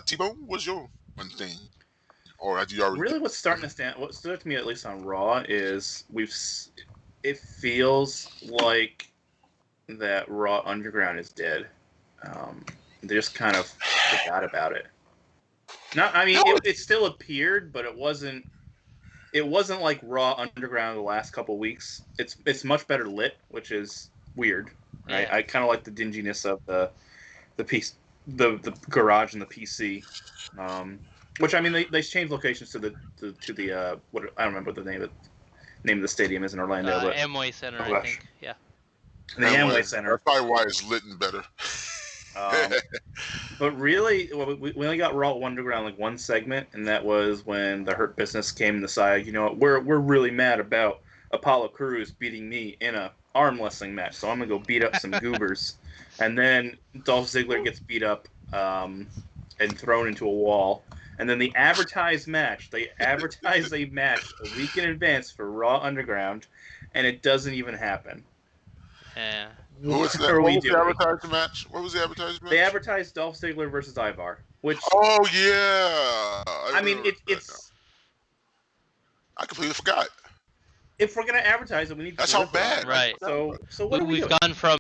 T-Bone, what's your one thing? Or have you already? Really, what stood out to me, at least on Raw, is it feels like that Raw Underground is dead. They just kind of forgot about it. It still appeared, but it wasn't. It wasn't like Raw Underground the last couple weeks. It's much better lit, which is weird, right? Yeah. I kind of like the dinginess of the piece, the garage and the PC. Which I mean, they changed locations to the what I don't remember what the name of the stadium is in Orlando, but Amway Center, I think. Yeah. The Amway Center. That's probably why it's lit and better. But really, we only got Raw Underground like one segment, and that was when the Hurt Business came and decided, you know what, we're really mad about Apollo Crews beating me in a arm wrestling match, so I'm gonna go beat up some goobers. And then Dolph Ziggler gets beat up and thrown into a wall. And then the advertised match, they advertise a match a week in advance for Raw Underground, and it doesn't even happen. Yeah. What was the advertised match? What was the advertised match? They advertised Dolph Ziggler versus Ivar, which... Oh, yeah! I mean, it's... I completely forgot. If we're gonna advertise it, we need to. That's how bad, right? So what we've gone from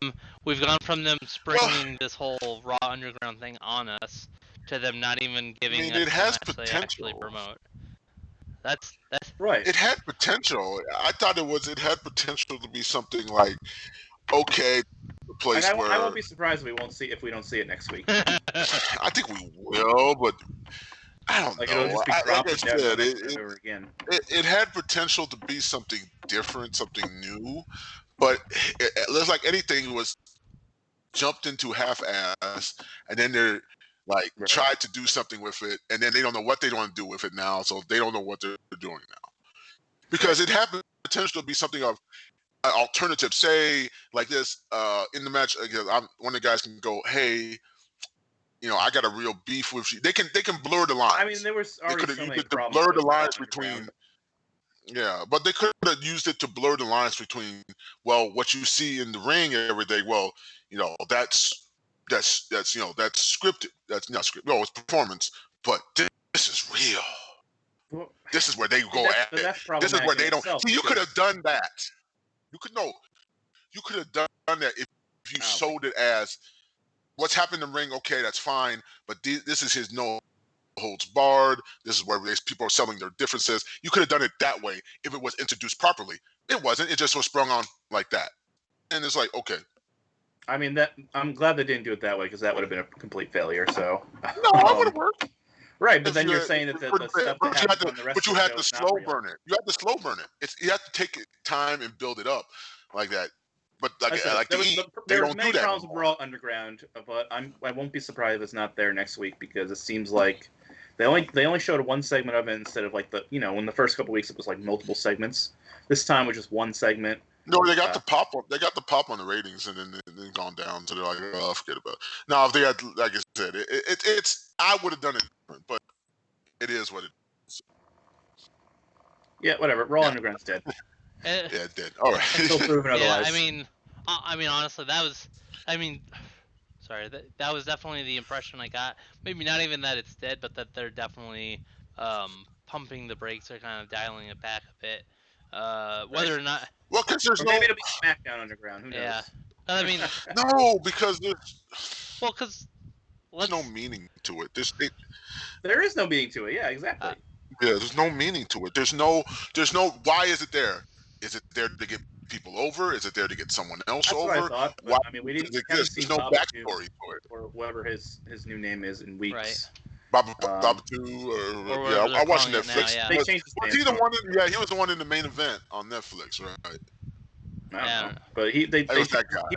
them springing this whole Raw Underground thing on us to them not even giving us it has the match they actually promote. That's right. It had potential. I thought it had potential to be something like, okay, the place where I won't be surprised if we don't see it next week. I think we will, but I don't know. It'll just be dropped again. It had potential to be something different, something new, but it looks like anything was jumped into half-ass, and then they're like tried to do something with it, and then they don't know what they want to do with it now, so they don't know what they're doing now. Because it had potential to be something of an alternative. Say like this in the match, one of the guys can go, "Hey, you know, I got a real beef with you." They can blur the lines. I mean, there was already so many problems. Blur the lines between. Yeah, but they could have used it to blur the lines between, well, what you see in the ring every day. Well, you know, that's you know, that's scripted. That's not scripted. Well, it's performance, but this is real. Well, this is where they go at it. This is where they don't. See, you could have done that. You could have done that if you sold it as what's happened in the ring. Okay, that's fine, but this is his no holds barred. This is where people are selling their differences. You could have done it that way if it was introduced properly. It wasn't. It just was sprung on like that, and it's like, okay. I mean, I'm glad they didn't do it that way, because that would have been a complete failure. So no, that would have worked. Right, but then you're saying that the stuff that happens on the rest of the show, you had to slow burn it. You have to slow burn it. You have to take time and build it up like that. But there were many problems with Raw Underground, but I won't be surprised if it's not there next week, because it seems like they only showed one segment of it instead of like in the first couple weeks it was like multiple segments. This time it was just one segment. No, they got the pop up. They got the pop on the ratings, and then gone down. So they're like, "Oh, forget about it." Now, if they had, like I said, it's I would have done it different, but it is what it is. Yeah, whatever. Raw Underground's dead. Yeah, it did. All right. Until proven otherwise. I mean, honestly, that was definitely the impression I got. Maybe not even that it's dead, but that they're definitely pumping the brakes or kind of dialing it back a bit. Whether or not. Well, because maybe it'll be Smackdown Underground. Who knows? Yeah. I mean. No, because there's. Well, because. There's no meaning to it. There is no meaning to it. Yeah, exactly. Yeah, there's no meaning to it. There's no. Why is it there? Is it there to get people over? Is it there to get someone else over? That's what I thought. But, I mean, we didn't. There's no backstory to it, or whatever his new name is in weeks. Right. Babatu, or I watched Netflix. Now, yeah. They changed was he the one? He was the one in the main event on Netflix, right? I don't know. But he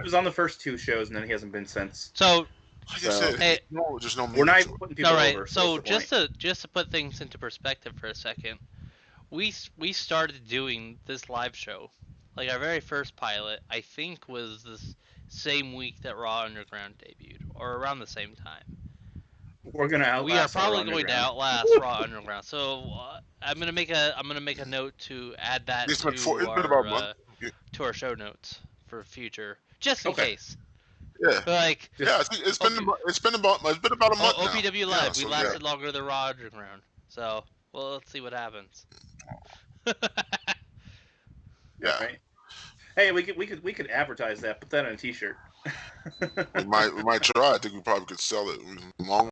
was on the first two shows, and then he hasn't been since. So, like I said, there's no. We're not putting people over. So just to put things into perspective for a second, we started doing this live show, like our very first pilot, I think was this same week that Raw Underground debuted, or around the same time. We are probably going to outlast Raw Underground. So I'm gonna make a note to add that to our show notes for future, just in case. Yeah. Like, Yeah, it's been about a month now. OPW Yeah, Live, we so, lasted longer than Raw Underground. So, well, let's see what happens. Yeah. Right. Hey, we could advertise that. Put that on a T-shirt. We might try. I think we probably could sell it long